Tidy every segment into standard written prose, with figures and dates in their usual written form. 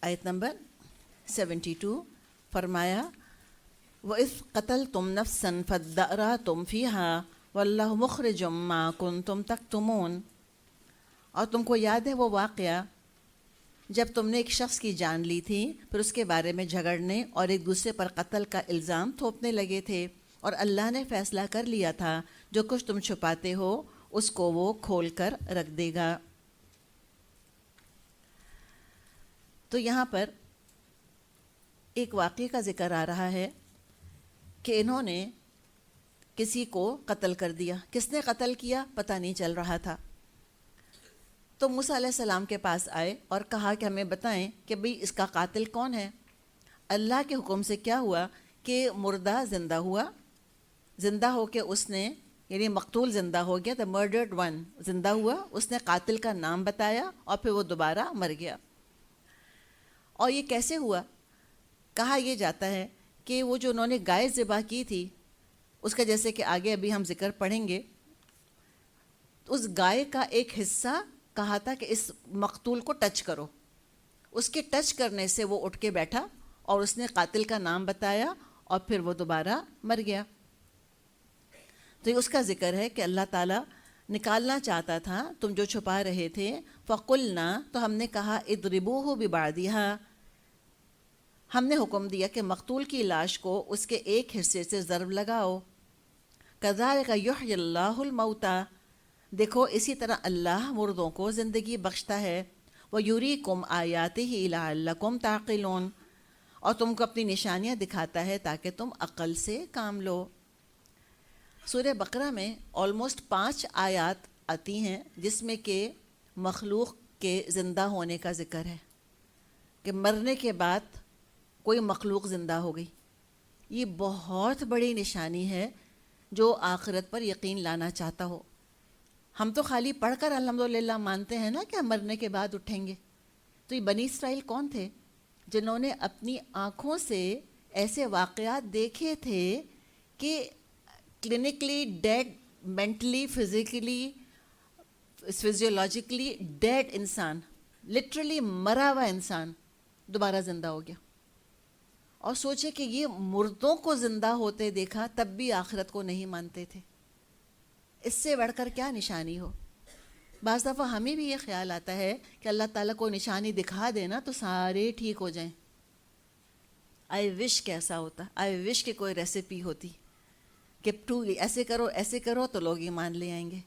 آیت نمبر 72 فرمایا وَإِذْ قَتَلْتُمْ نَفْسًا فَادَّأْرَأْتُمْ فِيهَا وَاللَّهُ مُخْرِجٌ مَا كُنْتُمْ تَكْتُمُونَ۔ اور تم کو یاد ہے وہ واقعہ جب تم نے ایک شخص کی جان لی تھی، پھر اس کے بارے میں جھگڑنے اور ایک دوسرے پر قتل کا الزام تھوپنے لگے تھے، اور اللہ نے فیصلہ کر لیا تھا جو کچھ تم چھپاتے ہو اس کو وہ کھول کر رکھ دے گا۔ تو یہاں پر ایک واقعے کا ذکر آ رہا ہے کہ انہوں نے کسی کو قتل کر دیا۔ کس نے قتل کیا پتہ نہیں چل رہا تھا، تو موسیٰ علیہ السلام کے پاس آئے اور کہا کہ ہمیں بتائیں کہ بھئی اس کا قاتل کون ہے۔ اللہ کے حکم سے کیا ہوا کہ مردہ زندہ ہوا، زندہ ہو کے اس نے، یعنی مقتول زندہ ہو گیا، the murdered one زندہ ہوا، اس نے قاتل کا نام بتایا اور پھر وہ دوبارہ مر گیا۔ اور یہ کیسے ہوا؟ کہا یہ جاتا ہے کہ وہ جو انہوں نے گائے ذبح کی تھی، اس کا جیسے کہ آگے ابھی ہم ذکر پڑھیں گے، اس گائے کا ایک حصہ کہا تھا کہ اس مقتول کو ٹچ کرو، اس کے ٹچ کرنے سے وہ اٹھ کے بیٹھا اور اس نے قاتل کا نام بتایا اور پھر وہ دوبارہ مر گیا۔ تو یہ اس کا ذکر ہے کہ اللہ تعالیٰ نکالنا چاہتا تھا تم جو چھپا رہے تھے، فَقُلْنَا تو ہم نے کہا اضربوہ ببعضہا، ہم نے حکم دیا کہ مقتول کی لاش کو اس کے ایک حصے سے ضرب لگاؤ۔ کذالک یحیی اللہ الموتیٰ، دیکھو اسی طرح اللہ مردوں کو زندگی بخشتا ہے، وَیُریکم آیاتہ لعلکم تعقلون، اور تم کو اپنی نشانیاں دکھاتا ہے تاکہ تم عقل سے کام لو۔ سورہ بقرہ میں آلموسٹ 5 آیات آتی ہیں جس میں کہ مخلوق کے زندہ ہونے کا ذکر ہے، کہ مرنے کے بعد کوئی مخلوق زندہ ہو گئی۔ یہ بہت بڑی نشانی ہے جو آخرت پر یقین لانا چاہتا ہو۔ ہم تو خالی پڑھ کر الحمدللہ مانتے ہیں نا کہ ہم مرنے کے بعد اٹھیں گے۔ تو یہ بنی اسرائیل کون تھے؟ جنہوں نے اپنی آنکھوں سے ایسے واقعات دیکھے تھے کہ clinically dead, mentally, physically, physiologically dead انسان، لٹرلی مرا ہوا انسان دوبارہ زندہ ہو گیا۔ اور سوچے کہ یہ مردوں کو زندہ ہوتے دیکھا تب بھی آخرت کو نہیں مانتے تھے، اس سے بڑھ کر کیا نشانی ہو۔ بعض دفعہ ہمیں بھی یہ خیال آتا ہے کہ اللہ تعالیٰ کو نشانی دکھا دینا تو سارے ٹھیک ہو جائیں۔ آئی وش کیسا ہوتا، آئی وش کہ کوئی ریسیپی ہوتی کہ ایسے کرو تو لوگ ایمان لے آئیں گے۔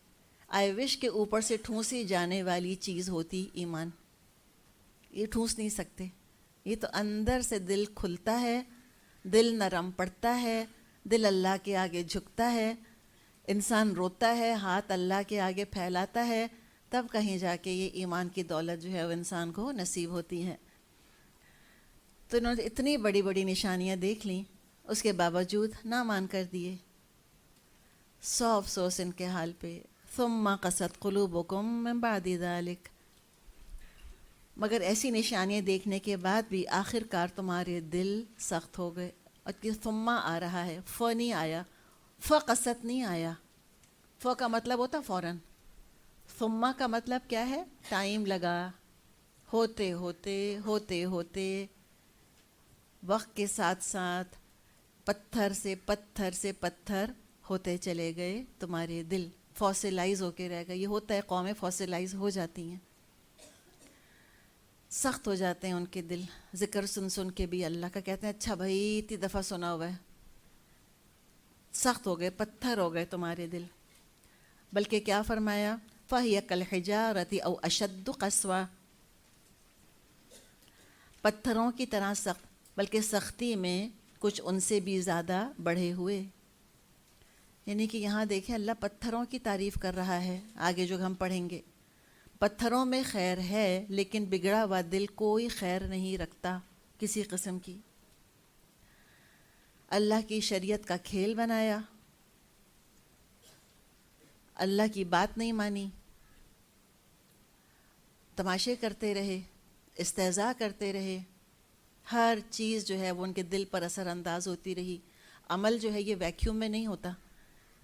آئی وش کے اوپر سے ٹھونسی جانے والی چیز ہوتی ایمان۔ یہ ٹھونس نہیں سکتے، یہ تو اندر سے دل کھلتا ہے، دل نرم پڑتا ہے، دل اللہ کے آگے جھکتا ہے، انسان روتا ہے، ہاتھ اللہ کے آگے پھیلاتا ہے، تب کہیں جا کے یہ ایمان کی دولت جو ہے وہ انسان کو نصیب ہوتی ہے۔ تو انہوں نے اتنی بڑی بڑی نشانیاں دیکھ لیں، اس کے باوجود نہ مان کر دیے۔ سو افسوس ان کے حال پہ۔ ثم قست قلوبکم من بعد ذلک، مگر ایسی نشانیاں دیکھنے کے بعد بھی آخر کار تمہارے دل سخت ہو گئے۔ اور کہ ثم آ رہا ہے، ف نہیں آیا، قست نہیں آیا۔ ف کا مطلب ہوتا فوراً، ثم کا مطلب کیا ہے؟ ٹائم لگا، ہوتے ہوتے ہوتے ہوتے وقت کے ساتھ ساتھ پتھر سے پتھر ہوتے چلے گئے تمہارے دل، فوسلائز ہو کے رہ گئے۔ یہ ہوتا ہے، قومیں فوسلائز ہو جاتی ہیں، سخت ہو جاتے ہیں ان کے دل، ذکر سن سن کے بھی اللہ کا کہتے ہیں اچھا بھائی اتنی دفعہ سنا ہوا ہے، سخت ہو گئے، پتھر ہو گئے تمہارے دل۔ بلکہ کیا فرمایا؟ فَهِيَ كَالْحِجَارَةِ أَوْ أَشَدُّ قَسْوَةً، پتھروں کی طرح سخت، بلکہ سختی میں کچھ ان سے بھی زیادہ بڑھے ہوئے۔ یعنی کہ یہاں دیکھیں اللہ پتھروں کی تعریف کر رہا ہے، آگے جو ہم پڑھیں گے۔ پتھروں میں خیر ہے لیکن بگڑا ہوا دل کوئی خیر نہیں رکھتا کسی قسم کی۔ اللہ کی شریعت کا کھیل بنایا، اللہ کی بات نہیں مانی، تماشے کرتے رہے، استہزاء کرتے رہے، ہر چیز جو ہے وہ ان کے دل پر اثر انداز ہوتی رہی۔ عمل جو ہے یہ ویکیوم میں نہیں ہوتا،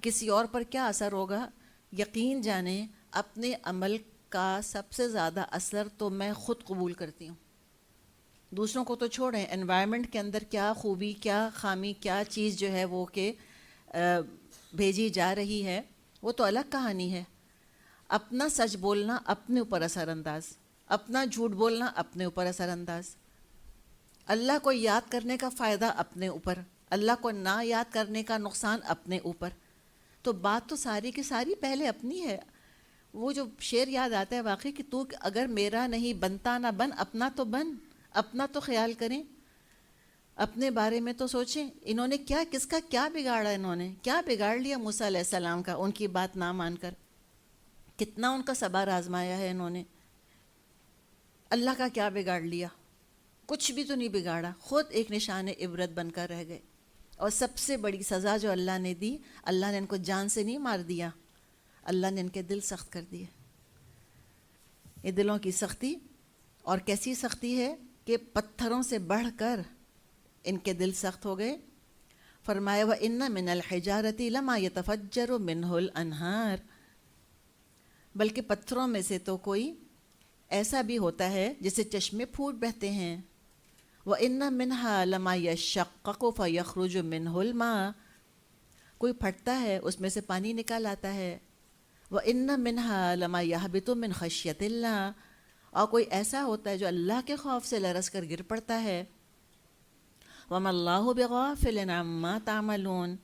کسی اور پر کیا اثر ہوگا؟ یقین جانیں اپنے عمل کا سب سے زیادہ اثر تو میں خود قبول کرتی ہوں، دوسروں کو تو چھوڑیں، انوائرمنٹ کے اندر کیا خوبی، کیا خامی، کیا چیز جو ہے وہ کہ بھیجی جا رہی ہے، وہ تو الگ کہانی ہے۔ اپنا سچ بولنا اپنے اوپر اثر انداز، اپنا جھوٹ بولنا اپنے اوپر اثر انداز، اللہ کو یاد کرنے کا فائدہ اپنے اوپر، اللہ کو نہ یاد کرنے کا نقصان اپنے اوپر۔ تو بات تو ساری کی ساری پہلے اپنی ہے۔ وہ جو شعر یاد آتا ہے واقعی کہ تو اگر میرا نہیں بنتا نہ بن، اپنا تو بن، اپنا تو خیال کریں، اپنے بارے میں تو سوچیں۔ انہوں نے کیا، کس کا کیا بگاڑا، انہوں نے کیا بگاڑ لیا موسیٰ علیہ السلام کا، ان کی بات نہ مان کر؟ کتنا ان کا صبر آزمایا ہے انہوں نے، اللہ کا کیا بگاڑ لیا؟ کچھ بھی تو نہیں بگاڑا، خود ایک نشان عبرت بن کر رہ گئے۔ اور سب سے بڑی سزا جو اللہ نے دی، اللہ نے ان کو جان سے نہیں مار دیا، اللہ نے ان کے دل سخت کر دیے۔ یہ دلوں کی سختی، اور کیسی سختی ہے کہ پتھروں سے بڑھ کر ان کے دل سخت ہو گئے۔ فرمایا وَإِنَّ مِنَ الْحِجَارَةِ لَمَا يَتَفَجَّرُ مِنْهُ الْأَنْهَارُ، بلکہ پتھروں میں سے تو کوئی ایسا بھی ہوتا ہے جسے چشمے پھوٹ بہتے ہیں۔ وَإِنَّ مِنْهَا لَمَا يَشَّقَّقُ فَيَخْرُجُ مِنْهُ الْمَاءُ، کوئی پھٹتا ہے اس میں سے پانی نکال آتا ہے۔ وَإِنَّ مِنْهَا لَمَا يَهْبِطُ مِنْ خَشْيَةِ اللَّهِ، اور کوئی ایسا ہوتا ہے جو اللہ کے خوف سے لرز کر گر پڑتا ہے۔ وَمَا اللَّهُ بِغَافِلٍ عَمَّا تَعْمَلُونَ،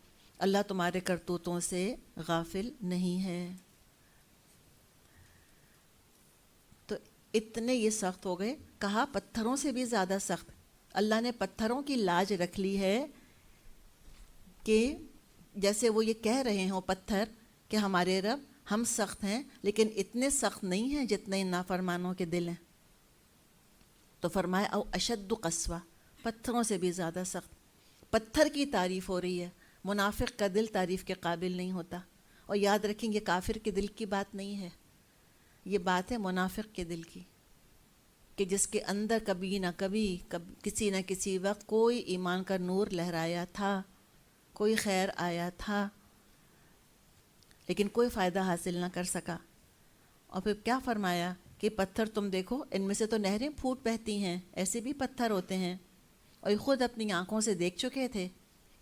اللہ تمہارے کرتوتوں سے غافل نہیں ہے۔ تو اتنے یہ سخت ہو گئے، کہا پتھروں سے بھی زیادہ سخت۔ اللہ نے پتھروں کی لاج رکھ لی ہے کہ جیسے وہ یہ کہہ رہے ہوں پتھر کہ ہمارے رب ہم سخت ہیں، لیکن اتنے سخت نہیں ہیں جتنے ان نافرمانوں کے دل ہیں۔ تو فرمایا او اشد قسوہ، پتھروں سے بھی زیادہ سخت۔ پتھر کی تعریف ہو رہی ہے، منافق کا دل تعریف کے قابل نہیں ہوتا۔ اور یاد رکھیں یہ کافر کے دل کی بات نہیں ہے، یہ بات ہے منافق کے دل کی، کہ جس کے اندر کبھی نہ کبھی کسی نہ کسی وقت کوئی ایمان کا نور لہرایا تھا، کوئی خیر آیا تھا، لیکن کوئی فائدہ حاصل نہ کر سکا۔ اور پھر کیا فرمایا کہ پتھر تم دیکھو، ان میں سے تو نہریں پھوٹ بہتی ہیں، ایسے بھی پتھر ہوتے ہیں۔ اور یہ خود اپنی آنکھوں سے دیکھ چکے تھے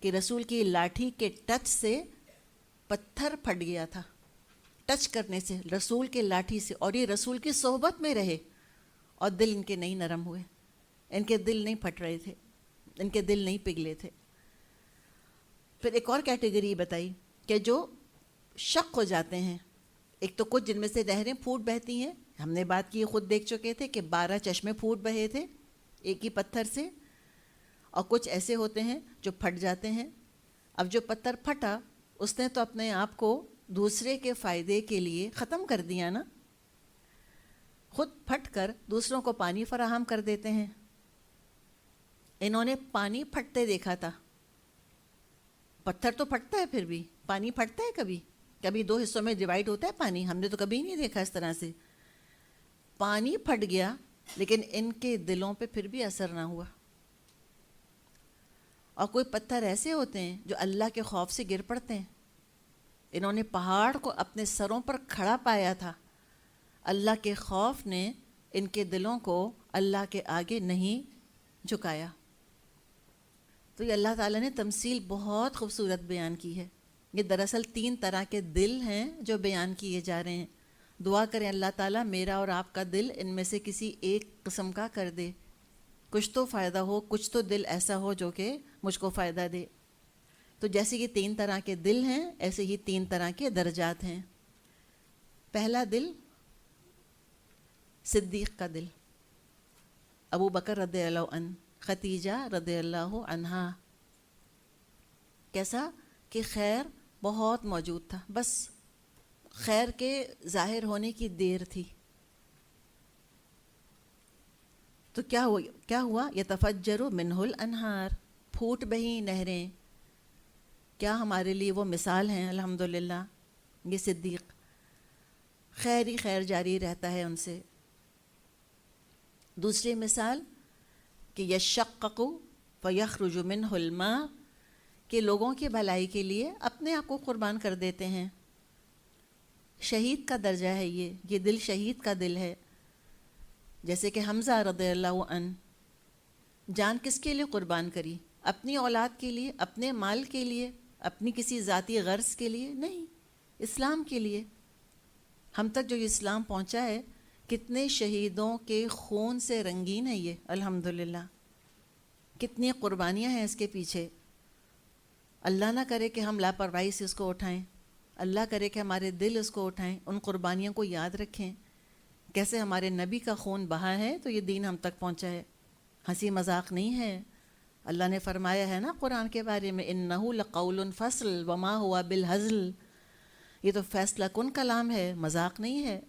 کہ رسول کی لاٹھی کے ٹچ سے پتھر پھٹ گیا تھا، ٹچ کرنے سے رسول کے لاٹھی سے، اور یہ رسول کی صحبت میں رہے اور دل ان کے نہیں نرم ہوئے، ان کے دل نہیں پھٹ رہے تھے، ان کے دل نہیں پگھلے تھے۔ پھر ایک اور کیٹیگری بتائی کہ جو شق ہو جاتے ہیں، ایک تو کچھ جن میں سے نہریں پھوٹ بہتی ہیں، ہم نے بات کی خود دیکھ چکے تھے کہ 12 چشمے پھوٹ بہے تھے ایک ہی پتھر سے، اور کچھ ایسے ہوتے ہیں جو پھٹ جاتے ہیں۔ اب جو پتھر پھٹا اس نے تو اپنے آپ کو دوسرے کے فائدے کے لیے ختم کر دیا نا، خود پھٹ کر دوسروں کو پانی فراہم کر دیتے ہیں۔ انہوں نے پانی پھٹتے دیکھا تھا، پتھر تو پھٹتا ہے، پھر بھی پانی پھٹتا ہے، کبھی کبھی 2 حصوں میں ڈیوائیڈ ہوتا ہے پانی، ہم نے تو کبھی نہیں دیکھا اس طرح سے۔ پانی پھٹ گیا لیکن ان کے دلوں پہ پھر بھی اثر نہ ہوا۔ اور کوئی پتھر ایسے ہوتے ہیں جو اللہ کے خوف سے گر پڑتے ہیں۔ انہوں نے پہاڑ کو اپنے سروں پر کھڑا پایا تھا، اللہ کے خوف نے ان کے دلوں کو اللہ کے آگے نہیں جھکایا۔ تو یہ اللہ تعالیٰ نے تمثیل بہت خوبصورت بیان کی ہے۔ یہ دراصل 3 طرح کے دل ہیں جو بیان کیے جا رہے ہیں۔ دعا کریں اللہ تعالیٰ میرا اور آپ کا دل ان میں سے کسی ایک قسم کا کر دے، کچھ تو فائدہ ہو، کچھ تو دل ایسا ہو جو کہ مجھ کو فائدہ دے۔ تو جیسے یہ 3 طرح کے دل ہیں، ایسے ہی 3 طرح کے درجات ہیں۔ پہلا دل صدیق کا دل، ابو بکر رضی اللہ عنہ، خدیجہ رضی اللہ عنہا۔ کیسا کہ خیر بہت موجود تھا، بس خیر کے ظاہر ہونے کی دیر تھی۔ تو کیا ہوا؟ یتفجر منہ الانہار، پھوٹ بہیں نہریں۔ کیا ہمارے لیے وہ مثال ہیں الحمدللہ، یہ صدیق، خیر ہی خیر جاری رہتا ہے ان سے۔ دوسری مثال کہ یشقق فیخرج منہ الماء، کہ لوگوں کی بھلائی کے لیے اپنے آپ کو قربان کر دیتے ہیں۔ شہید کا درجہ ہے یہ دل شہید کا دل ہے، جیسے کہ حمزہ رضی اللہ عنہ جان کس کے لیے قربان کری؟ اپنی اولاد کے لیے، اپنے مال کے لیے، اپنی کسی ذاتی غرض کے لیے نہیں، اسلام کے لیے۔ ہم تک جو اسلام پہنچا ہے، کتنے شہیدوں کے خون سے رنگین ہے یہ، الحمدللہ، کتنی قربانیاں ہیں اس کے پیچھے۔ اللہ نہ کرے کہ ہم لاپرواہی سے اس کو اٹھائیں، اللہ کرے کہ ہمارے دل اس کو اٹھائیں، ان قربانیوں کو یاد رکھیں، کیسے ہمارے نبی کا خون بہا ہے تو یہ دین ہم تک پہنچا ہے، ہنسی مذاق نہیں ہے۔ اللہ نے فرمایا ہے نا قرآن کے بارے میں، انہ لقول فصل وما ہوا بالہزل، یہ تو فیصلہ کن کلام ہے، مذاق نہیں ہے۔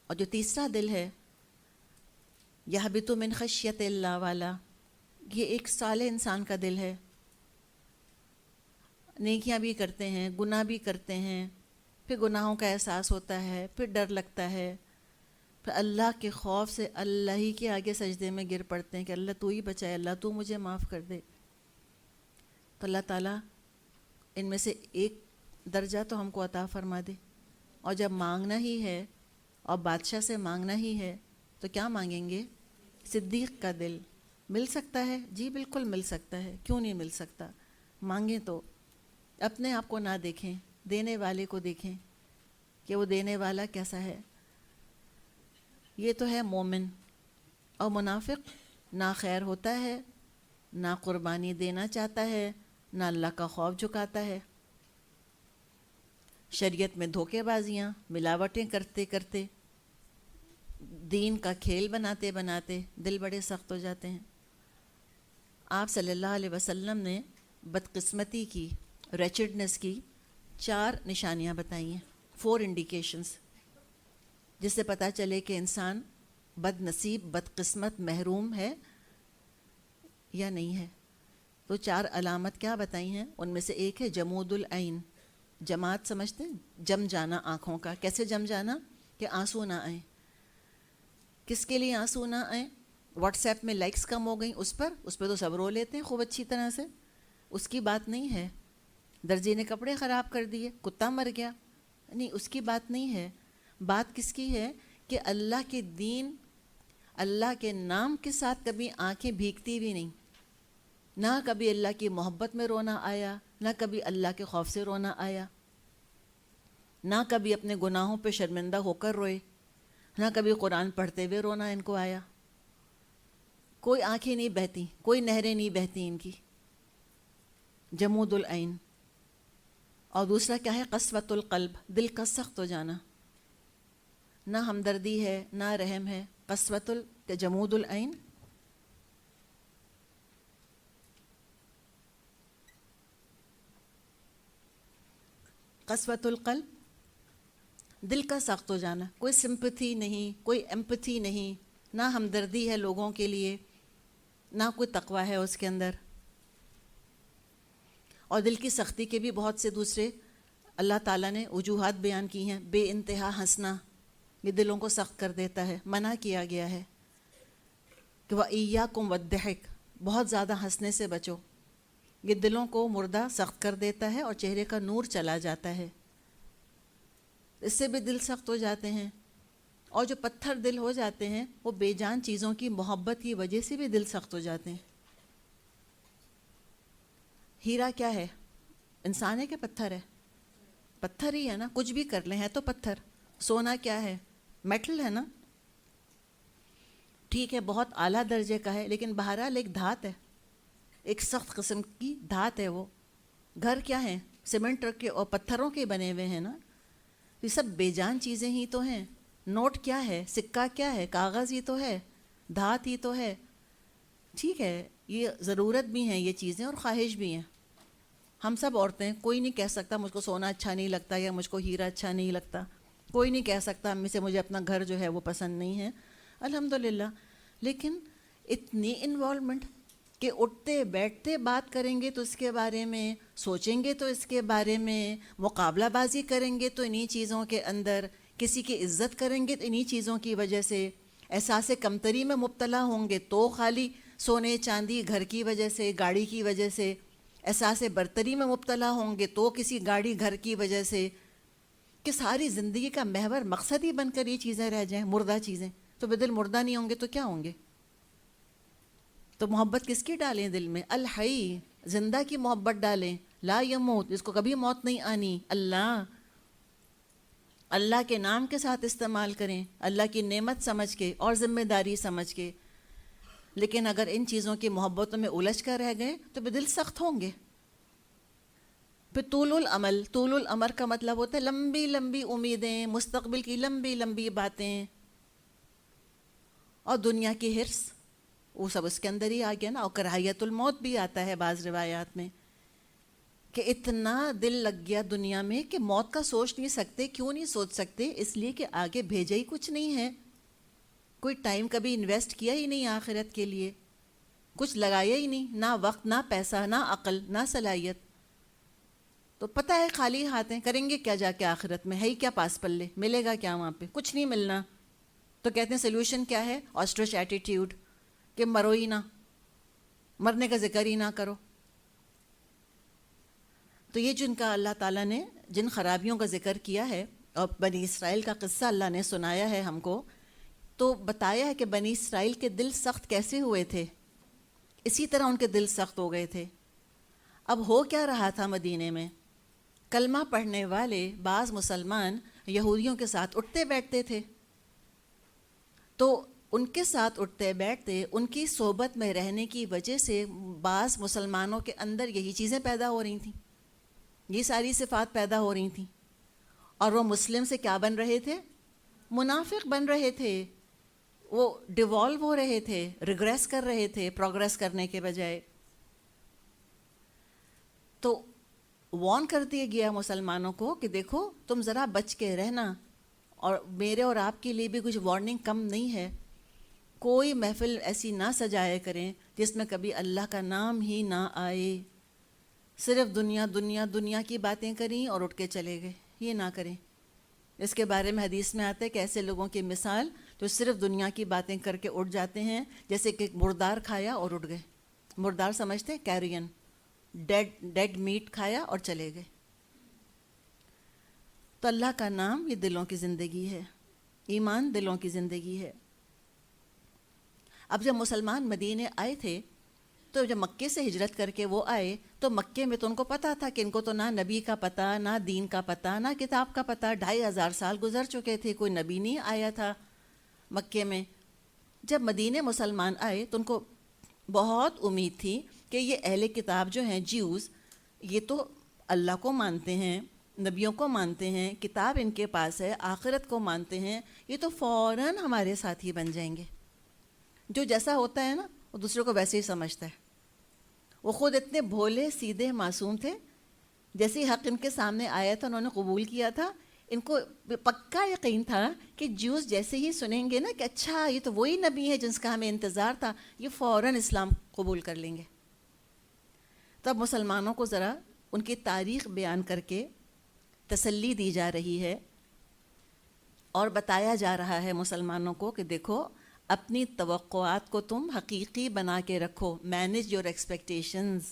اور جو تیسرا دل ہے، یہبط من خشیت اللہ والا، یہ ایک صالح انسان کا دل ہے، نیکیاں بھی کرتے ہیں، گناہ بھی کرتے ہیں، پھر گناہوں کا احساس ہوتا ہے، پھر ڈر لگتا ہے، پھر اللہ کے خوف سے اللہ ہی کے آگے سجدے میں گر پڑتے ہیں کہ اللہ تو ہی بچائے، اللہ تو مجھے معاف کر دے۔ تو اللہ تعالیٰ ان میں سے ایک درجہ تو ہم کو عطا فرما دے۔ اور جب مانگنا ہی ہے اور بادشاہ سے مانگنا ہی ہے تو کیا مانگیں گے؟ صدیق کا دل۔ مل سکتا ہے؟ جی بالکل مل سکتا ہے، کیوں نہیں مل سکتا؟ مانگیں تو اپنے آپ کو نہ دیکھیں، دینے والے کو دیکھیں کہ وہ دینے والا کیسا ہے۔ یہ تو ہے مومن۔ اور منافق نہ خیر ہوتا ہے، نہ قربانی دینا چاہتا ہے، نہ اللہ کا خوف جھکاتا ہے، شریعت میں دھوکے بازیاں، ملاوٹیں کرتے کرتے، دین کا کھیل بناتے بناتے دل بڑے سخت ہو جاتے ہیں۔ آپ صلی اللہ علیہ وسلم نے بدقسمتی کی، ریچڈنس کی 4 نشانیاں بتائی ہیں، 4 انڈیکیشنز، جس سے پتہ چلے کہ انسان بد نصیب، بدقسمت، محروم ہے یا نہیں ہے۔ تو 4 علامت کیا بتائی ہیں؟ ان میں سے ایک ہے جمود العین۔ جماعت سمجھتے ہیں؟ جم جانا آنکھوں کا۔ کیسے جم جانا؟ کہ آنسو نہ آئیں۔ کس کے لیے آنسو نہ آئیں؟ واٹس ایپ میں لائکس کم ہو گئیں، اس پہ تو سب رو لیتے ہیں خوب اچھی طرح سے، اس کی بات نہیں ہے۔ درجی نے کپڑے خراب کر دیے، کتا مر گیا، نہیں، اس کی بات نہیں ہے۔ بات کس کی ہے؟ کہ اللہ کے دین، اللہ کے نام کے ساتھ کبھی آنکھیں بھیگتی بھی نہیں، نہ کبھی اللہ کی محبت میں رونا آیا، نہ کبھی اللہ کے خوف سے رونا آیا، نہ کبھی اپنے گناہوں پہ شرمندہ ہو کر روئے، نہ کبھی قرآن پڑھتے ہوئے رونا ان کو آیا۔ کوئی آنکھیں نہیں بہتی، کوئی نہریں نہیں بہتی ان کی، جمود العین۔ اور دوسرا کیا ہے؟ قسوۃ القلب، دل کا سخت ہو جانا، نہ ہمدردی ہے نہ رحم ہے، جمود العین۔ قسوۃ القلب، دل کا سخت ہو جانا، کوئی سمپتھی نہیں، کوئی ایمپتھی نہیں، نہ ہمدردی ہے لوگوں کے لیے، نہ کوئی تقویٰ ہے اس کے اندر۔ اور دل کی سختی کے بھی بہت سے دوسرے اللہ تعالیٰ نے وجوہات بیان کی ہیں۔ بے انتہا ہنسنا، یہ دلوں کو سخت کر دیتا ہے، منع کیا گیا ہے کہ وَإِيَّاكُمْ وَالضَّحِكَ، بہت زیادہ ہنسنے سے بچو، یہ دلوں کو مردہ سخت کر دیتا ہے اور چہرے کا نور چلا جاتا ہے، اس سے بھی دل سخت ہو جاتے ہیں۔ اور جو پتھر دل ہو جاتے ہیں وہ بے جان چیزوں کی محبت کی وجہ سے بھی دل سخت ہو جاتے ہیں۔ ہیرا کیا ہے؟ انسان ہے کہ پتھر ہے؟ پتھر ہی ہے نا، کچھ بھی کر لیں ہے تو پتھر۔ سونا کیا ہے؟ میٹل ہے نا، ٹھیک ہے بہت اعلیٰ درجے کا ہے، لیکن بہرحال ایک دھات ہے، ایک سخت قسم کی دھات ہے وہ۔ گھر کیا ہیں؟ سیمنٹ کے اور پتھروں کے بنے ہوئے ہیں نا، یہ سب بے جان چیزیں ہی تو ہیں۔ نوٹ کیا ہے؟ سکہ کیا ہے؟ کاغذ ہی تو ہے، دھات ہی تو ہے، ٹھیک ہے، یہ ضرورت بھی ہیں یہ چیزیں اور خواہش بھی ہیں۔ ہم سب عورتیں، کوئی نہیں کہہ سکتا مجھ کو سونا اچھا نہیں لگتا یا مجھ کو ہیرا اچھا نہیں لگتا، کوئی نہیں کہہ سکتا ہم میں سے مجھے اپنا گھر جو ہے وہ پسند نہیں ہے، الحمدللہ۔ لیکن اتنی انوالومنٹ کہ اٹھتے بیٹھتے بات کریں گے تو اس کے بارے میں، سوچیں گے تو اس کے بارے میں، مقابلہ بازی کریں گے تو انہی چیزوں کے اندر، کسی کی عزت کریں گے تو انہی چیزوں کی وجہ سے، احساس کمتری میں مبتلا ہوں گے تو خالی سونے چاندی گھر کی وجہ سے، گاڑی کی وجہ سے، احساس برتری میں مبتلا ہوں گے تو کسی گاڑی گھر کی وجہ سے، کہ ساری زندگی کا محور مقصد ہی بن کر یہ چیزیں رہ جائیں، مردہ چیزیں۔ تو بدل مردہ نہیں ہوں گے تو کیا ہوں گے؟ تو محبت کس کی ڈالیں دل میں؟ الحی، زندہ کی محبت ڈالیں، لا یموت، جس کو کبھی موت نہیں آنی، اللہ کے نام کے ساتھ استعمال کریں، اللہ کی نعمت سمجھ کے اور ذمہ داری سمجھ کے. لیکن اگر ان چیزوں کی محبتوں میں الجھ کر رہ گئے تو پھر دل سخت ہوں گے. پھر طول العمر کا مطلب ہوتا ہے لمبی لمبی امیدیں، مستقبل کی لمبی لمبی باتیں، اور دنیا کی حرص، وہ سب اس کے اندر ہی آ گیا نا. اور کراہیت الموت بھی آتا ہے بعض روایات میں کہ اتنا دل لگ گیا دنیا میں کہ موت کا سوچ نہیں سکتے. کیوں نہیں سوچ سکتے؟ اس لیے کہ آگے بھیجا ہی کچھ نہیں ہے، کوئی ٹائم کبھی انویسٹ کیا ہی نہیں آخرت کے لیے، کچھ لگایا ہی نہیں، نہ وقت، نہ پیسہ، نہ عقل، نہ صلاحیت. تو پتہ ہے خالی ہاتھ ہیں، کریں گے کیا جا کے آخرت میں؟ ہے ہی کیا پاس پلے؟ ملے گا کیا وہاں پہ؟ کچھ نہیں ملنا. تو کہتے ہیں سلوشن کیا ہے؟ آسٹرچ ایٹیٹیوڈ، کہ مرو ہی نہ، مرنے کا ذکر ہی نہ کرو. تو یہ جن کا اللہ تعالیٰ نے جن خرابیوں کا ذکر کیا ہے، اور بنی اسرائیل کا قصہ اللہ نے سنایا ہے ہم کو، تو بتایا ہے کہ بنی اسرائیل کے دل سخت کیسے ہوئے تھے. اسی طرح ان کے دل سخت ہو گئے تھے. اب ہو کیا رہا تھا مدینے میں؟ کلمہ پڑھنے والے بعض مسلمان یہودیوں کے ساتھ اٹھتے بیٹھتے تھے، تو ان کے ساتھ اٹھتے بیٹھتے، ان کی صحبت میں رہنے کی وجہ سے بعض مسلمانوں کے اندر یہی چیزیں پیدا ہو رہی تھیں، یہ ساری صفات پیدا ہو رہی تھیں. اور وہ مسلم سے کیا بن رہے تھے؟ منافق بن رہے تھے. وہ ڈیوالو ہو رہے تھے، ریگریس کر رہے تھے پروگریس کرنے کے بجائے. تو وارن کر دیا گیا مسلمانوں کو کہ دیکھو تم ذرا بچ کے رہنا. اور میرے اور آپ کے لیے بھی کچھ وارننگ کم نہیں ہے. کوئی محفل ایسی نہ سجایا کریں جس میں کبھی اللہ کا نام ہی نہ آئے، صرف دنیا دنیا دنیا کی باتیں کریں اور اٹھ کے چلے گئے. یہ نہ کریں. اس کے بارے میں حدیث میں آتا ہے کہ ایسے لوگوں کی مثال جو صرف دنیا کی باتیں کر کے اٹھ جاتے ہیں، جیسے کہ مردار کھایا اور اٹھ گئے. مردار سمجھتے ہیں؟ کیرین، ڈیڈ میٹ کھایا اور چلے گئے. تو اللہ کا نام یہ دلوں کی زندگی ہے، ایمان دلوں کی زندگی ہے. اب جب مسلمان مدینے آئے تھے تو جب مکے سے ہجرت کر کے وہ آئے تو مکے میں تو ان کو پتہ تھا کہ ان کو تو نہ نبی کا پتہ، نہ دین کا پتہ، نہ کتاب کا پتہ. 2500 سال گزر چکے تھے، کوئی نبی نہیں آیا تھا مکے میں. جب مدینے مسلمان آئے تو ان کو بہت امید تھی کہ یہ اہل کتاب جو ہیں جیوز، یہ تو اللہ کو مانتے ہیں، نبیوں کو مانتے ہیں، کتاب ان کے پاس ہے، آخرت کو مانتے ہیں، یہ تو فوراً ہمارے ساتھی بن جائیں گے. جو جیسا ہوتا ہے نا وہ دوسرے کو ویسے ہی سمجھتا ہے. وہ خود اتنے بھولے سیدھے معصوم تھے، جیسے ہی حق ان کے سامنے آیا تھا انہوں نے قبول کیا تھا. ان کو پکا یقین تھا کہ جیوز جیسے ہی سنیں گے نا کہ اچھا یہ تو وہی نبی ہے جس کا ہمیں انتظار تھا، یہ فوراً اسلام قبول کر لیں گے. تب مسلمانوں کو ذرا ان کی تاریخ بیان کر کے تسلی دی جا رہی ہے اور بتایا جا رہا ہے مسلمانوں کو کہ دیکھو اپنی توقعات کو تم حقیقی بنا کے رکھو. Manage your expectations.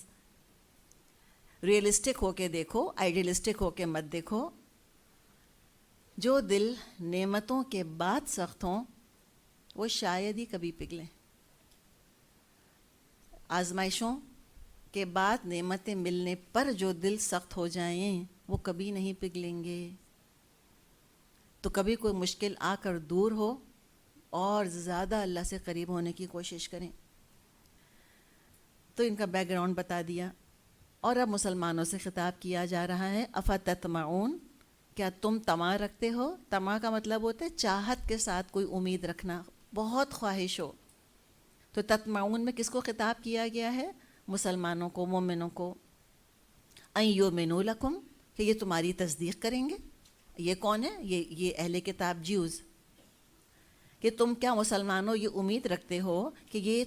ریئلسٹک ہو کے دیکھو، آئیڈیلسٹک ہو کے مت دیکھو. جو دل نعمتوں کے بعد سخت ہوں وہ شاید ہی کبھی پگھلیں. آزمائشوں کے بعد نعمتیں ملنے پر جو دل سخت ہو جائیں وہ کبھی نہیں پگھلیں گے. تو کبھی کوئی مشکل آ کر دور ہو اور زیادہ اللہ سے قریب ہونے کی کوشش کریں. تو ان کا بیک گراؤنڈ بتا دیا. اور اب مسلمانوں سے خطاب کیا جا رہا ہے. افتطمعون، کیا تم طمع رکھتے ہو؟ طمع کا مطلب ہوتا ہے چاہت کے ساتھ کوئی امید رکھنا، بہت خواہش ہو. تو تطمعون میں کس کو خطاب کیا گیا ہے؟ مسلمانوں کو، مومنوں کو. ان یؤمنوا لکم، کہ یہ تمہاری تصدیق کریں گے. یہ کون ہے؟ یہ اہل کتاب جیوز. کہ تم کیا مسلمانوں یہ امید رکھتے ہو کہ یہ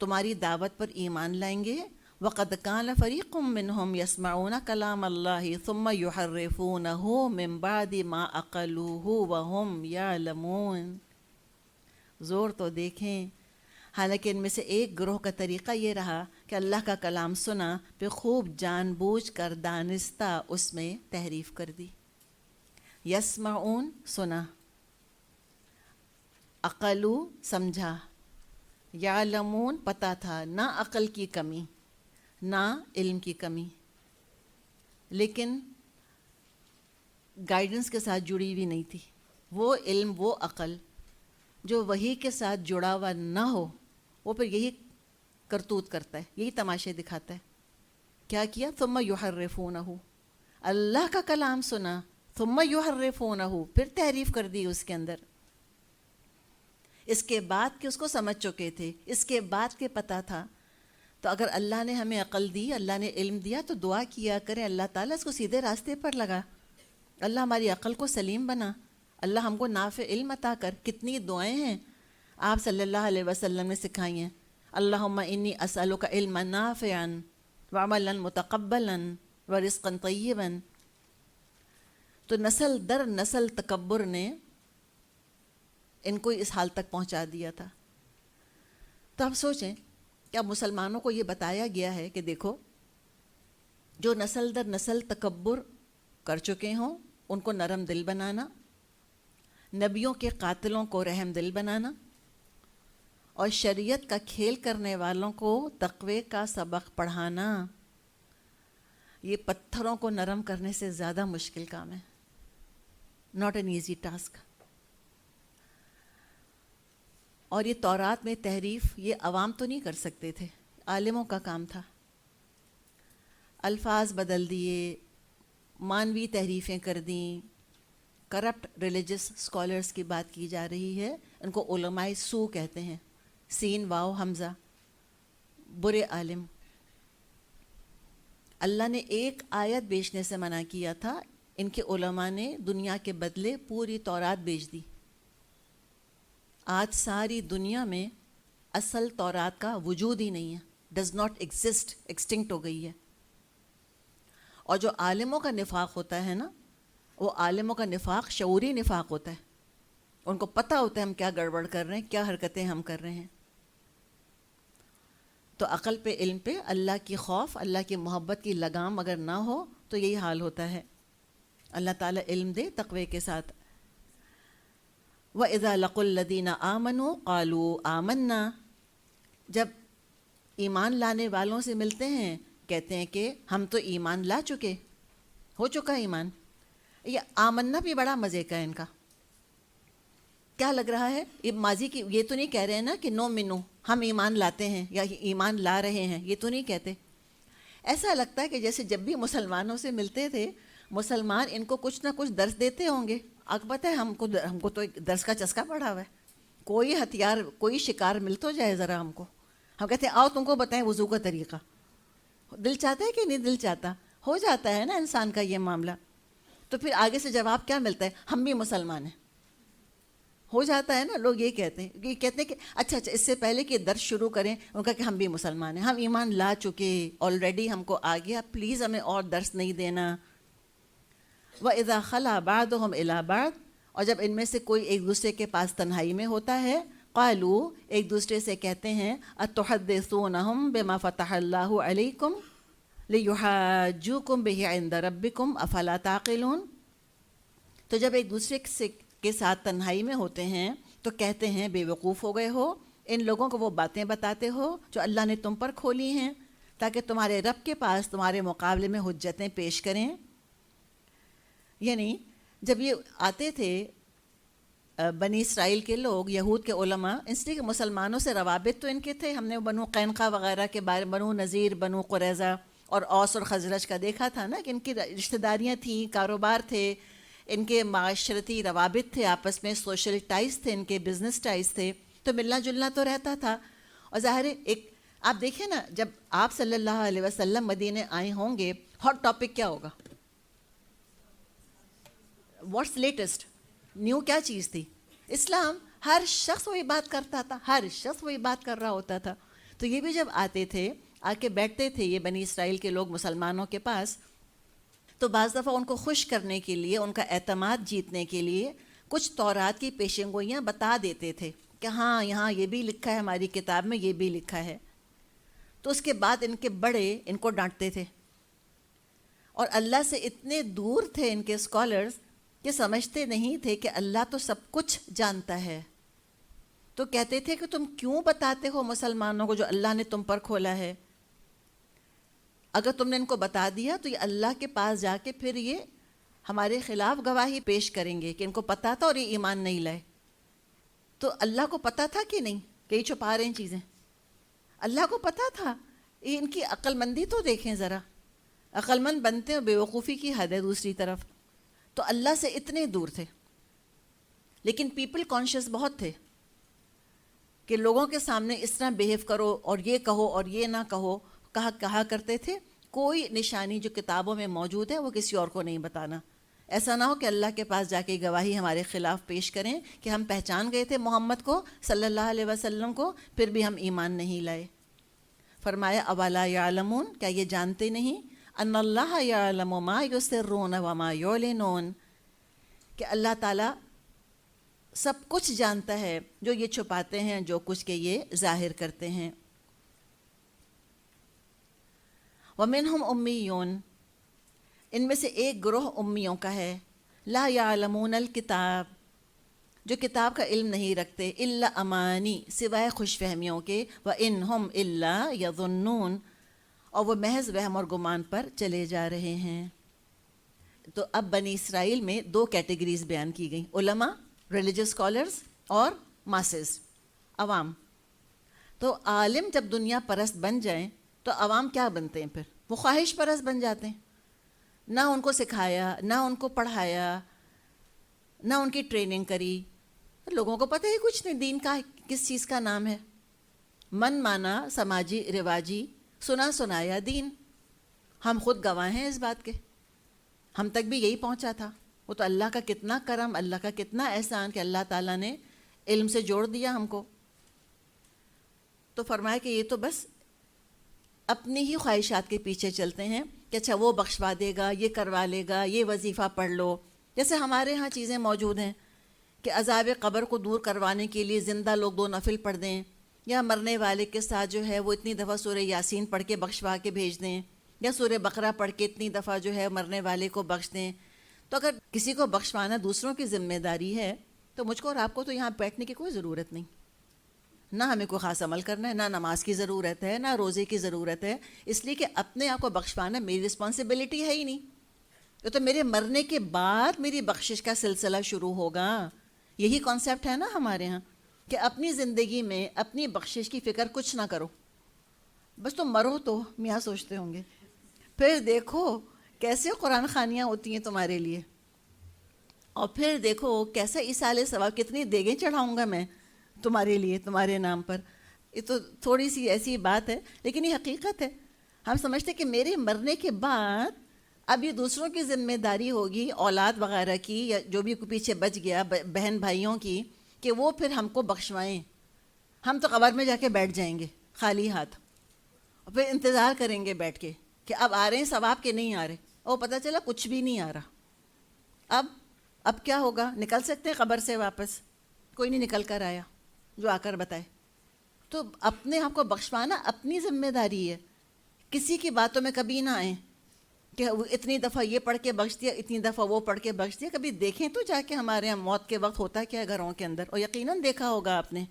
تمہاری دعوت پر ایمان لائیں گے؟ وَقَدْ كَانَ فَرِيقٌ مِّنْهُمْ يَسْمَعُونَ كَلَامَ اللَّهِ ثُمَّ يُحَرِّفُونَهُ مِّن بَعْدِ مَا عَقَلُوهُ وَهُمْ يَعْلَمُونَ. زور تو دیکھیں. حالانکہ ان میں سے ایک گروہ کا طریقہ یہ رہا کہ اللہ کا کلام سنا پھر خوب جان بوجھ کر دانستہ اس میں تحریف کر دی. یسمعون سنا، عقلو سمجھا، یعلمون پتہ تھا، نہ عقل کی کمی نہ علم کی کمی، لیکن گائیڈنس کے ساتھ جڑی ہوئی نہیں تھی۔ وہ علم، وہ عقل جو وحی کے ساتھ جڑا ہوا نہ ہو، وہ پھر یہی کرتوت کرتا ہے، یہی تماشے دکھاتا ہے۔ کیا کیا؟ ثم یحرفونہ، اللہ کا کلام سنا، ثم یحرفونہ، پھر تحریف کر دی اس کے اندر، اس کے بعد کہ اس کو سمجھ چکے تھے، اس کے بعد کہ پتہ تھا۔ تو اگر اللہ نے ہمیں عقل دی، اللہ نے علم دیا، تو دعا کیا کریں اللہ تعالیٰ اس کو سیدھے راستے پر لگا، اللہ ہماری عقل کو سلیم بنا، اللہ ہم کو نافع علم عطا کر۔ کتنی دعائیں ہیں آپ صلی اللہ علیہ وسلم نے سکھائی ہیں، اللہم انی اسألک علما نافعا وعملا متقبلا ورزقا طیبا۔ تو نسل در نسل تکبر نے ان کو اس حال تک پہنچا دیا تھا۔ تو آپ سوچیں، کیا مسلمانوں کو یہ بتایا گیا ہے کہ دیکھو جو نسل در نسل تکبر کر چکے ہوں ان کو نرم دل بنانا، نبیوں کے قاتلوں کو رحم دل بنانا، اور شریعت کا کھیل کرنے والوں کو تقوی کا سبق پڑھانا، یہ پتھروں کو نرم کرنے سے زیادہ مشکل کام ہے، ناٹ این ایزی ٹاسک۔ اور یہ تورات میں تحریف یہ عوام تو نہیں کر سکتے تھے، عالموں کا کام تھا۔ الفاظ بدل دیے، مانوی تحریفیں کر دیں، کرپٹ ریلیجس اسکالرس کی بات کی جا رہی ہے، ان کو علماء سو کہتے ہیں، سین واو حمزہ، برے عالم۔ اللہ نے ایک آیت بیچنے سے منع کیا تھا، ان کے علماء نے دنیا کے بدلے پوری تورات بیچ دی۔ آج ساری دنیا میں اصل تورات کا وجود ہی نہیں ہے، ڈز ناٹ ایگزسٹ، ایکسٹنکٹ ہو گئی ہے۔ اور جو عالموں کا نفاق ہوتا ہے نا، وہ عالموں کا نفاق شعوری نفاق ہوتا ہے، ان کو پتہ ہوتا ہے ہم کیا گڑبڑ کر رہے ہیں، کیا حرکتیں ہم کر رہے ہیں۔ تو عقل پہ، علم پہ اللہ کی خوف، اللہ کی محبت کی لگام اگر نہ ہو تو یہی حال ہوتا ہے۔ اللہ تعالیٰ علم دے تقوی کے ساتھ۔ وَإِذَا لَقُوا الَّذِينَ آمَنُوا قَالُوا آمَنَّا، جب ایمان لانے والوں سے ملتے ہیں کہتے ہیں کہ ہم تو ایمان لا چکے، ہو چکا ایمان۔ یہ آمنا بھی بڑا مزے کا ہے ان کا، کیا لگ رہا ہے؟ یہ ماضی کی، یہ تو نہیں کہہ رہے ہیں نا کہ نو منو ہم ایمان لاتے ہیں یا ایمان لا رہے ہیں، یہ تو نہیں کہتے۔ ایسا لگتا ہے کہ جیسے جب بھی مسلمانوں سے ملتے تھے مسلمان ان کو کچھ نہ کچھ درس دیتے ہوں گے۔ آپ پتہ ہے ہم کو تو ایک درس کا چسکا پڑا ہوا ہے، کوئی ہتھیار، کوئی شکار مل تو جائے ذرا ہم کو، ہم کہتے ہیں آؤ تم کو بتائیں وضو کا طریقہ۔ دل چاہتا ہے کہ نہیں دل چاہتا؟ ہو جاتا ہے نا انسان کا یہ معاملہ۔ تو پھر آگے سے جواب کیا ملتا ہے؟ ہم بھی مسلمان ہیں، ہو جاتا ہے نا۔ لوگ یہ کہتے ہیں کہ اچھا اس سے پہلے کہ درس شروع کریں ان کا کہ ہم بھی مسلمان ہیں، ہم ایمان لا چکے، آلریڈی ہم کو آ گیا، پلیز ہمیں اور درس نہیں دینا۔ وَإِذَا خَلَا بَعْضُهُمْ إِلَىٰ بَعْضٍ، اور جب ان میں سے کوئی ایک دوسرے کے پاس تنہائی میں ہوتا ہے، قالوا، ایک دوسرے سے کہتے ہیں، أَتُحَدِّثُونَهُمْ بِمَا فَتَحَ اللَّهُ عَلَيْكُمْ لِيُحَاجُّوكُمْ بِهِ عِندَ رَبِّكُمْ أَفَلَا تَعْقِلُونَ۔ تو جب ایک دوسرے کے ساتھ تنہائی میں ہوتے ہیں تو کہتے ہیں بے وقوف ہو گئے ہو، ان لوگوں کو وہ باتیں بتاتے ہو جو اللہ نے تم پر کھولی ہیں تاکہ تمہارے رب کے پاس تمہارے مقابلے میں حجتیں پیش کریں۔ یعنی جب یہ آتے تھے بنی اسرائیل کے لوگ، یہود کے علماء، اس لیے کہ مسلمانوں سے روابط تو ان کے تھے، ہم نے بنو قینقاع وغیرہ کے بارے، بنو نذیر، بنو قریظہ اور اوس اور خزرج کا دیکھا تھا نا کہ ان کی رشتہ داریاں تھیں، کاروبار تھے، ان کے معاشرتی روابط تھے، آپس میں سوشل ٹائز تھے، ان کے بزنس ٹائز تھے، تو ملنا جلنا تو رہتا تھا۔ اور ظاہر ہے ایک آپ دیکھیں نا، جب آپ صلی اللہ علیہ وسلم مدینے آئے ہوں گے، ہاٹ ٹاپک کیا ہوگا؟ واٹس لیٹسٹ، نیو کیا چیز تھی؟ اسلام۔ ہر شخص وہی بات کرتا تھا، ہر شخص وہی بات کر رہا ہوتا تھا۔ تو یہ بھی جب آتے تھے، آ کے بیٹھتے تھے یہ بنی اسرائیل کے لوگ مسلمانوں کے پاس، تو بعض دفعہ ان کو خوش کرنے کے لیے، ان کا اعتماد جیتنے کے لیے کچھ تورات کی پیشن گوئیاں بتا دیتے تھے کہ ہاں یہاں یہ بھی لکھا ہے، ہماری کتاب میں یہ بھی لکھا ہے۔ تو اس کے بعد ان کے بڑے ان کو ڈانٹتے تھے، اور اللہ سے اتنے دور تھے ان کے اسکالرز کہ سمجھتے نہیں تھے کہ اللہ تو سب کچھ جانتا ہے، تو کہتے تھے کہ تم کیوں بتاتے ہو مسلمانوں کو جو اللہ نے تم پر کھولا ہے؟ اگر تم نے ان کو بتا دیا تو یہ اللہ کے پاس جا کے پھر یہ ہمارے خلاف گواہی پیش کریں گے کہ ان کو پتہ تھا اور یہ ایمان نہیں لائے. تو اللہ کو پتہ تھا کہ نہیں کہ یہ چھپا رہے ہیں چیزیں؟ اللہ کو پتہ تھا. یہ ان کی عقل مندی تو دیکھیں ذرا. عقل مند بنتے ہیں، بیوقوفی کی حد ہے دوسری طرف. تو اللہ سے اتنے دور تھے، لیکن پیپل کانشیس بہت تھے کہ لوگوں کے سامنے اس طرح بیہیو کرو اور یہ کہو اور یہ نہ کہو. کہا کرتے تھے کوئی نشانی جو کتابوں میں موجود ہے وہ کسی اور کو نہیں بتانا. ایسا نہ ہو کہ اللہ کے پاس جا کے گواہی ہمارے خلاف پیش کریں کہ ہم پہچان گئے تھے محمد کو صلی اللہ علیہ وسلم کو، پھر بھی ہم ایمان نہیں لائے. فرمایا اولا یعلمون، کیا یہ جانتے نہیں ان اللہ یعلم ما یسرون وما یعلنون، کہ اللہ تعالیٰ سب کچھ جانتا ہے جو یہ چھپاتے ہیں، جو کچھ کہ یہ ظاہر کرتے ہیں. ومنہم امیون، ان میں سے ایک گروہ امیوں کا ہے. لا یعلمون الکتاب، جو کتاب کا علم نہیں رکھتے. الا امانی، سوائے خوش فہمیوں کے. وانہم الا یظنون، اور وہ محض وہم اور گمان پر چلے جا رہے ہیں. تو اب بنی اسرائیل میں دو کیٹیگریز بیان کی گئیں، علماء ریلیجس اسکالرز اور ماسز، عوام. تو عالم جب دنیا پرست بن جائیں تو عوام کیا بنتے ہیں؟ پھر وہ خواہش پرست بن جاتے ہیں. نہ ان کو سکھایا، نہ ان کو پڑھایا، نہ ان کی ٹریننگ کری. لوگوں کو پتہ ہی کچھ نہیں دین کا کس چیز کا نام ہے. من مانا سماجی رواجی، سنا سنایا دین. ہم خود گواہ ہیں اس بات کے، ہم تک بھی یہی پہنچا تھا. وہ تو اللہ کا کتنا کرم، اللہ کا کتنا احسان کہ اللہ تعالیٰ نے علم سے جوڑ دیا ہم کو. تو فرمایا کہ یہ تو بس اپنی ہی خواہشات کے پیچھے چلتے ہیں کہ اچھا وہ بخشوا دے گا، یہ کروا لے گا، یہ وظیفہ پڑھ لو. جیسے ہمارے ہاں چیزیں موجود ہیں کہ عذاب قبر کو دور کروانے کے لیے زندہ لوگ 2 نفل پڑھ دیں، یا مرنے والے کے ساتھ جو ہے وہ اتنی دفعہ سورہ یاسین پڑھ کے بخشوا کے بھیج دیں، یا سورہ بقرہ پڑھ کے اتنی دفعہ جو ہے مرنے والے کو بخش دیں. تو اگر کسی کو بخشوانا دوسروں کی ذمہ داری ہے تو مجھ کو اور آپ کو تو یہاں بیٹھنے کی کوئی ضرورت نہیں. نہ ہمیں کوئی خاص عمل کرنا ہے، نہ نماز کی ضرورت ہے، نہ روزے کی ضرورت ہے، اس لیے کہ اپنے آپ کو بخشوانا میری رسپانسبلٹی ہے ہی نہیں. تو میرے مرنے کے بعد میری بخشش کا سلسلہ شروع ہوگا. یہی کانسیپٹ ہے نا ہمارے ہاں کہ اپنی زندگی میں اپنی بخشش کی فکر کچھ نہ کرو، بس تم مرو تو میاں سوچتے ہوں گے. پھر دیکھو کیسے قرآن خوانیاں ہوتی ہیں تمہارے لیے، اور پھر دیکھو کیسا ایصال ثواب، کتنی دیگیں چڑھاؤں گا میں تمہارے لیے، تمہارے نام پر. یہ تو تھوڑی سی ایسی بات ہے لیکن یہ حقیقت ہے. ہم سمجھتے کہ میرے مرنے کے بعد اب یہ دوسروں کی ذمہ داری ہوگی، اولاد وغیرہ کی یا جو بھی پیچھے بچ گیا بہن بھائیوں کی، کہ وہ پھر ہم کو بخشوائیں. ہم تو قبر میں جا کے بیٹھ جائیں گے خالی ہاتھ، اور پھر انتظار کریں گے بیٹھ کے کہ اب آ رہے ہیں ثواب کے نہیں آ رہے. اور پتہ چلا کچھ بھی نہیں آ رہا. اب کیا ہوگا؟ نکل سکتے ہیں قبر سے واپس؟ کوئی نہیں نکل کر آیا جو آ کر بتائے. تو اپنے آپ کو بخشوانا اپنی ذمہ داری ہے. کسی کی باتوں میں کبھی نہ آئیں کہ اتنی دفعہ یہ پڑھ کے بخش دیا، اتنی دفعہ وہ پڑھ کے بخش دیا. کبھی دیکھیں تو جا کے ہمارے یہاں موت کے وقت ہوتا ہے کیا گھروں کے اندر، اور یقیناً دیکھا ہوگا آپ نے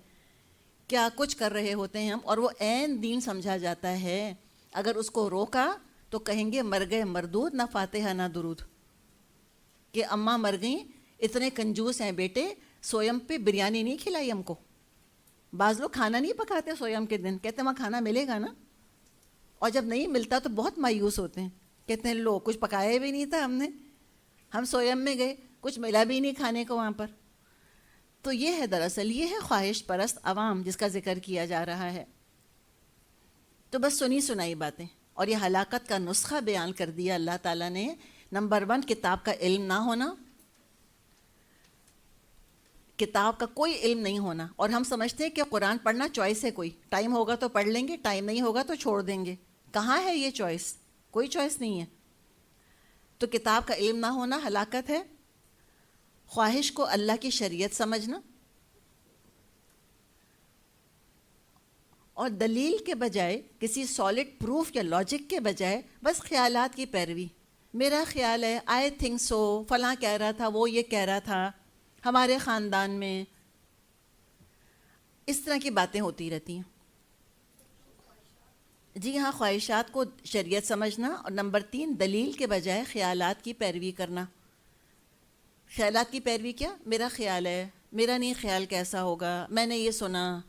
کیا کچھ کر رہے ہوتے ہیں ہم. اور وہ عین دین سمجھا جاتا ہے. اگر اس کو روکا تو کہیں گے مر گئے مردود، نہ فاتحہ نہ درود، کہ اماں مر گئیں، اتنے کنجوس ہیں بیٹے، سویم پہ بریانی نہیں کھلائی ہم کو. بعض لوگ کھانا نہیں پکاتے سویم کے دن، کہتے ہیں وہاں کھانا ملے گا نا، اور جب نہیں ملتا تو بہت مایوس ہوتے ہیں، کہتے ہیں لو کچھ پکایا بھی نہیں تھا ہم سویم میں گئے، کچھ ملا بھی نہیں کھانے کو وہاں پر. تو یہ ہے دراصل، یہ ہے خواہش پرست عوام جس کا ذکر کیا جا رہا ہے. تو بس سنی سنائی باتیں، اور یہ ہلاکت کا نسخہ بیان کر دیا اللہ تعالیٰ نے. نمبر 1 کتاب کا علم نہ ہونا، کتاب کا کوئی علم نہیں ہونا. اور ہم سمجھتے ہیں کہ قرآن پڑھنا چوائس ہے، کوئی ٹائم ہوگا تو پڑھ لیں گے، ٹائم نہیں ہوگا تو چھوڑ دیں گے. کہاں ہے یہ چوائس؟ کوئی چوائس نہیں ہے. تو کتاب کا علم نہ ہونا ہلاکت ہے. خواہش کو اللہ کی شریعت سمجھنا، اور دلیل کے بجائے، کسی سالڈ پروف یا لاجک کے بجائے بس خیالات کی پیروی. میرا خیال ہے، آئی تھنک سو، فلاں کہہ رہا تھا، وہ یہ کہہ رہا تھا، ہمارے خاندان میں. اس طرح کی باتیں ہوتی رہتی ہیں. جی ہاں، خواہشات کو شریعت سمجھنا، اور نمبر 3 دلیل کے بجائے خیالات کی پیروی کرنا. خیالات کی پیروی کیا؟ میرا خیال ہے، میرا نہیں خیال کیسا ہوگا، میں نے یہ سنا،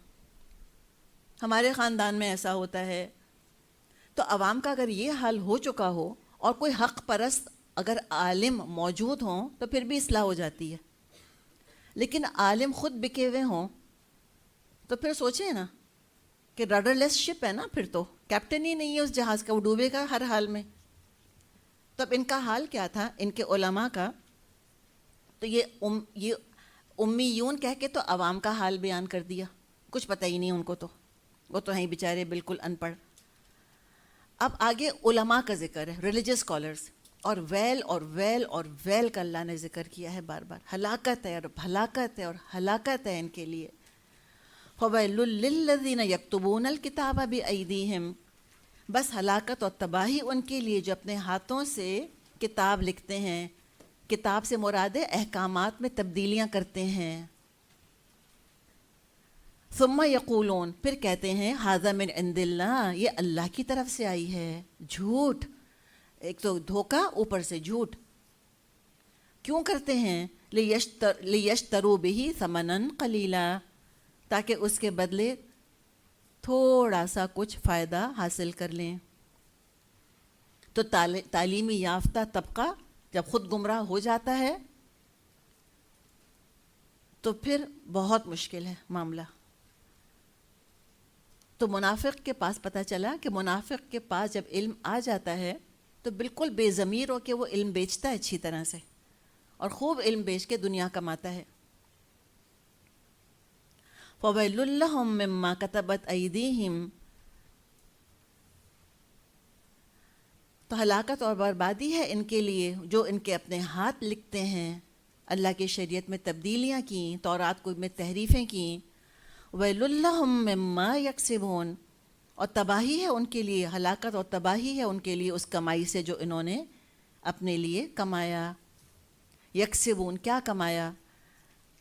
ہمارے خاندان میں ایسا ہوتا ہے. تو عوام کا اگر یہ حال ہو چکا ہو اور کوئی حق پرست اگر عالم موجود ہوں تو پھر بھی اصلاح ہو جاتی ہے. لیکن عالم خود بکے ہوئے ہوں تو پھر سوچیں نا کہ رڈر لیس شپ ہے نا، پھر تو کیپٹن ہی نہیں ہے اس جہاز کا، وہ ڈوبے گا ہر حال میں. تو اب ان کا حال کیا تھا، ان کے علماء کا؟ تو یہ امیون کہہ کے تو عوام کا حال بیان کر دیا. کچھ پتہ ہی نہیں ان کو، تو وہ تو ہیں بیچارے بالکل ان پڑھ. اب آگے علماء کا ذکر ہے، ریلیجس اسکالرس، اور ویل کا اللہ نے ذکر کیا ہے بار بار. ہلاکت ہے اور ہلاکت ہے اور ہلاکت ہے ان کے لیے. فَوَيْلٌ لِّلَّذِينَ يَكْتُبُونَ الْكِتَابَ بِأَيْدِيهِمْ، بس ہلاکت اور تباہی ان کے لیے جو اپنے ہاتھوں سے کتاب لکھتے ہیں. کتاب سے مراد ہے احکامات میں تبدیلیاں کرتے ہیں. ثم یقولون، پھر کہتے ہیں ھذا من عند اللہ، یہ اللہ کی طرف سے آئی ہے. جھوٹ، ایک تو دھوکہ، اوپر سے جھوٹ. کیوں کرتے ہیں؟ لیشتروا بہ ثمنا قلیلا، تاکہ اس کے بدلے تھوڑا سا کچھ فائدہ حاصل کر لیں. تو تعلیمی یافتہ طبقہ جب خود گمراہ ہو جاتا ہے تو پھر بہت مشکل ہے معاملہ. تو منافق کے پاس پتہ چلا کہ منافق کے پاس جب علم آ جاتا ہے تو بالکل بے ضمیر ہو کے وہ علم بیچتا ہے اچھی طرح سے، اور خوب علم بیچ کے دنیا کماتا ہے. فَوَيْلٌ لَّهُم مِّمَّا كَتَبَتْ أَيْدِيهِمْ، تو ہلاکت اور بربادی ہے ان کے لیے جو ان کے اپنے ہاتھ لکھتے ہیں. اللہ کی شریعت میں تبدیلیاں کیں، تورات کو میں تحریفیں کیں. وَيْلٌ لَّهُم مِّمَّا يَكْسِبُونَ، اور تباہی ہے ان کے لیے، ہلاکت اور تباہی ہے ان کے لیے اس کمائی سے جو انہوں نے اپنے لیے کمایا. یکسبون، کیا کمایا؟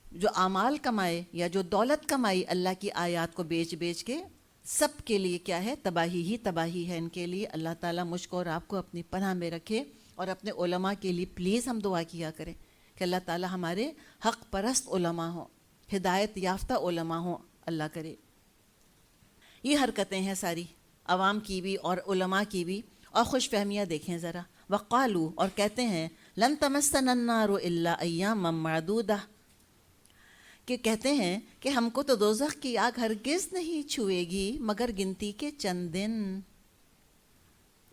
جو اعمال کمائے یا جو دولت کمائی اللہ کی آیات کو بیچ بیچ کے، سب کے لیے کیا ہے؟ تباہی ہی تباہی ہے ان کے لیے. اللہ تعالیٰ مجھ کو اور آپ کو اپنی پناہ میں رکھے، اور اپنے علماء کے لیے پلیز ہم دعا کیا کریں کہ اللہ تعالیٰ ہمارے حق پرست علماء ہوں، ہدایت یافتہ علماء ہوں، اللہ کرے. یہ حرکتیں ہیں ساری، عوام کی بھی اور علماء کی بھی. اور خوش فہمیاں دیکھیں ذرا. وقالو، اور کہتے ہیں لن تمسنا النار الا ایاما معدودہ، کہ کہتے ہیں کہ ہم کو تو دوزخ کی آگ ہرگز نہیں چھوئے گی مگر گنتی کے چند دن.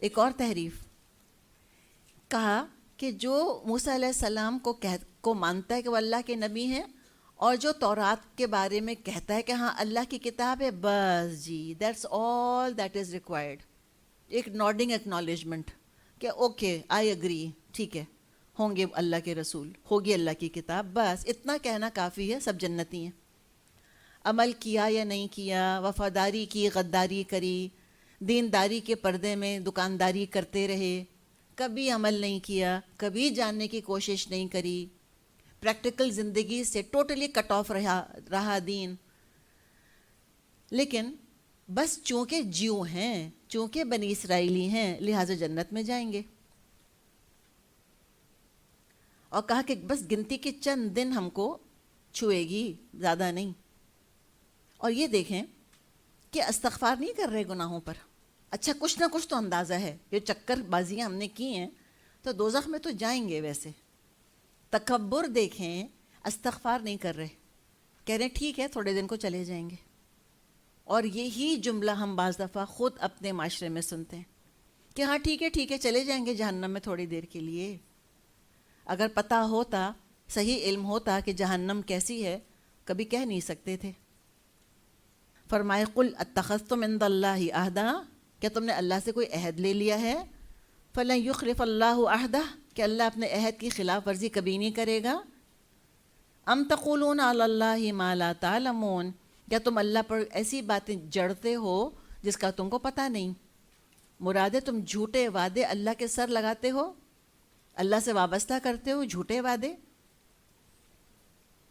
ایک اور تحریف، کہا کہ جو موسیٰ علیہ السلام کو مانتا ہے کہ وہ اللہ کے نبی ہیں، اور جو تورات کے بارے میں کہتا ہے کہ ہاں اللہ کی کتاب ہے، بس جی that's all that is required. ایک نوڈنگ ایکنالجمنٹ کہ اوکے آئی اگری، ٹھیک ہے، ہوں گے اللہ کے رسول، ہوگی اللہ کی کتاب، بس اتنا کہنا کافی ہے، سب جنتی ہیں. عمل کیا یا نہیں کیا، وفاداری کی، غداری کری، دینداری کے پردے میں دکانداری کرتے رہے، کبھی عمل نہیں کیا، کبھی جاننے کی کوشش نہیں کری، پریکٹیکل زندگی سے ٹوٹلی کٹ آف رہا دین. لیکن بس چونکہ جیو ہیں، چونکہ بنی اسرائیلی ہیں، لہٰذا جنت میں جائیں گے. اور کہا کہ بس گنتی کے چند دن ہم کو چھوئے گی، زیادہ نہیں. اور یہ دیکھیں کہ استغفار نہیں کر رہے گناہوں پر. اچھا کچھ نہ کچھ تو اندازہ ہے، یہ چکر بازیاں ہم نے کی ہیں تو دوزخ میں تو جائیں گے. ویسے تکبر دیکھیں، استغفار نہیں کر رہے، کہہ رہے ہیں ٹھیک ہے تھوڑے دن کو چلے جائیں گے. اور یہی جملہ ہم بعض دفعہ خود اپنے معاشرے میں سنتے ہیں کہ ہاں ٹھیک ہے چلے جائیں گے جہنم میں تھوڑی دیر کے لیے. اگر پتہ ہوتا، صحیح علم ہوتا کہ جہنم کیسی ہے، کبھی کہہ نہیں سکتے تھے. فرمائے قل اتخذتم عند اللہ عہدا، کیا تم نے اللہ سے کوئی عہد لے لیا ہے؟ فلن یخلف اللہ عہدہ، کہ اللہ اپنے عہد کی خلاف ورزی کبھی نہیں کرے گا. ام تقولون علی اللہ ما لا تعلمون، کیا تم اللہ پر ایسی باتیں جڑتے ہو جس کا تم کو پتہ نہیں. مراد ہے تم جھوٹے وعدے اللہ کے سر لگاتے ہو، اللہ سے وابستہ کرتے ہو جھوٹے وعدے.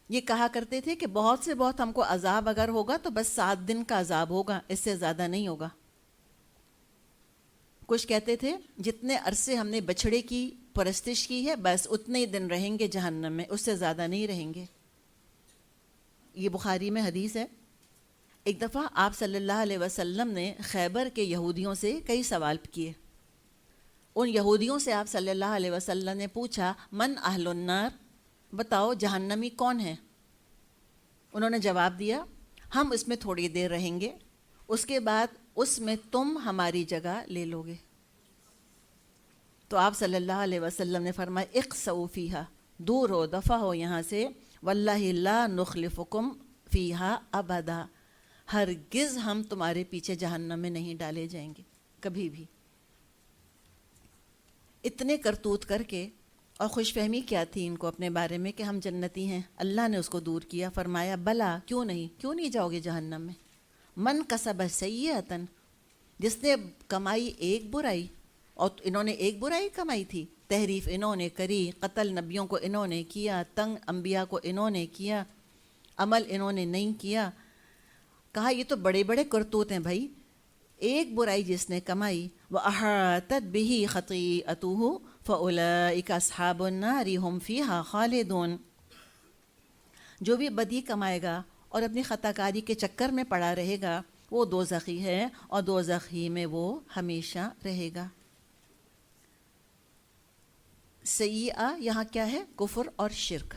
یہ کہا کرتے تھے کہ بہت سے بہت ہم کو عذاب اگر ہوگا تو بس 7 دن کا عذاب ہوگا، اس سے زیادہ نہیں ہوگا۔ کچھ کہتے تھے جتنے عرصے ہم نے بچھڑے کی پرستش کی ہے بس اتنے ہی دن رہیں گے جہنم میں، اس سے زیادہ نہیں رہیں گے۔ یہ بخاری میں حدیث ہے۔ ایک دفعہ آپ صلی اللہ علیہ وسلم نے خیبر کے یہودیوں سے کئی سوال کیے۔ ان یہودیوں سے آپ صلی اللہ علیہ وسلم نے پوچھا من اہل النار، بتاؤ جہنمی کون ہے؟ انہوں نے جواب دیا ہم اس میں تھوڑی دیر رہیں گے، اس کے بعد اس میں تم ہماری جگہ لے لو گے۔ تو آپ صلی اللہ علیہ وسلم نے فرمایا اخسؤ فیہا، دور ہو، دفع ہو یہاں سے، واللہ لا نخلفکم فیہا ابدا، ہرگز ہم تمہارے پیچھے جہنم میں نہیں ڈالے جائیں گے کبھی بھی۔ اتنے کرتوت کر کے اور خوش فہمی کیا تھی ان کو اپنے بارے میں کہ ہم جنتی ہیں، اللہ نے اس کو دور کیا، فرمایا بلا کیوں نہیں جاؤ گے جہنم میں۔ من کسب سیئۃ، جس نے کمائی ایک برائی، اور انہوں نے ایک برائی کمائی تھی، تحریف انہوں نے کری، قتل نبیوں کو انہوں نے کیا، تنگ انبیاء کو انہوں نے کیا، عمل انہوں نے نہیں کیا۔ کہا یہ تو بڑے بڑے کرتوت ہیں بھائی، ایک برائی جس نے کمائی، وَأَحَاطَتْ بِهِ خَطِيئَتُهُ فَأُولَئِكَ أَصْحَابُ النَّارِ هُمْ فِيهَا خَالِدُونَ۔ جو بھی بدی کمائے گا اور اپنی خطا کاری کے چکر میں پڑا رہے گا وہ دوزخی ہے اور دوزخ ہی میں وہ ہمیشہ رہے گا۔ سیئہ یہاں کیا ہے؟ کفر اور شرک۔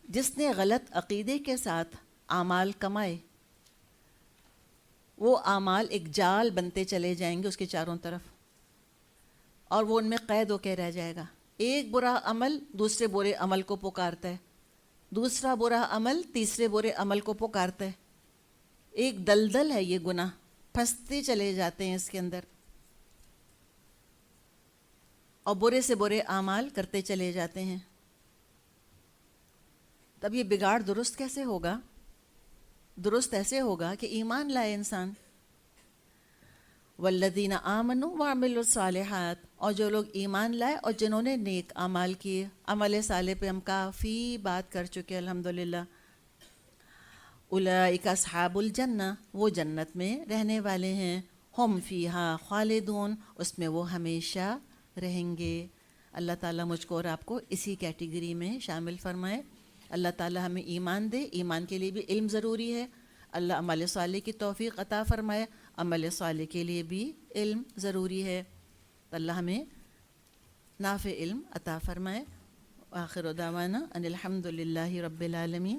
جس نے غلط عقیدے کے ساتھ اعمال کمائے، وہ اعمال ایک جال بنتے چلے جائیں گے اس کے چاروں طرف، اور وہ ان میں قید ہو کے رہ جائے گا۔ ایک برا عمل دوسرے برے عمل کو پکارتا ہے، دوسرا برا عمل تیسرے برے عمل کو پکارتا ہے۔ ایک دلدل ہے یہ گناہ، پھنستے چلے جاتے ہیں اس کے اندر، اور برے سے برے اعمال کرتے چلے جاتے ہیں۔ تب یہ بگاڑ درست کیسے ہوگا؟ درست ایسے ہوگا کہ ایمان لائے انسان۔ والذین آمنوا وعملوا الصالحات، اور جو لوگ ایمان لائے اور جنہوں نے نیک اعمال کیے۔ عمل صالح پہ ہم کافی بات کر چکے الحمدللہ۔ اولئک اصحاب الجنہ، وہ جنت میں رہنے والے ہیں، ہم فیہا خالدون، اس میں وہ ہمیشہ رہیں گے۔ اللہ تعالیٰ مجھ کو اور آپ کو اسی کیٹیگری میں شامل فرمائے۔ اللہ تعالیٰ ہمیں ایمان دے، ایمان کے لیے بھی علم ضروری ہے۔ اللہ عمل صالح کی توفیق عطا فرمائے، عمل صالح کے لیے بھی علم ضروری ہے۔ تو اللہ ہمیں نافع علم عطا فرمائے۔ آخر دعوانا ان الحمد للہ رب العالمین۔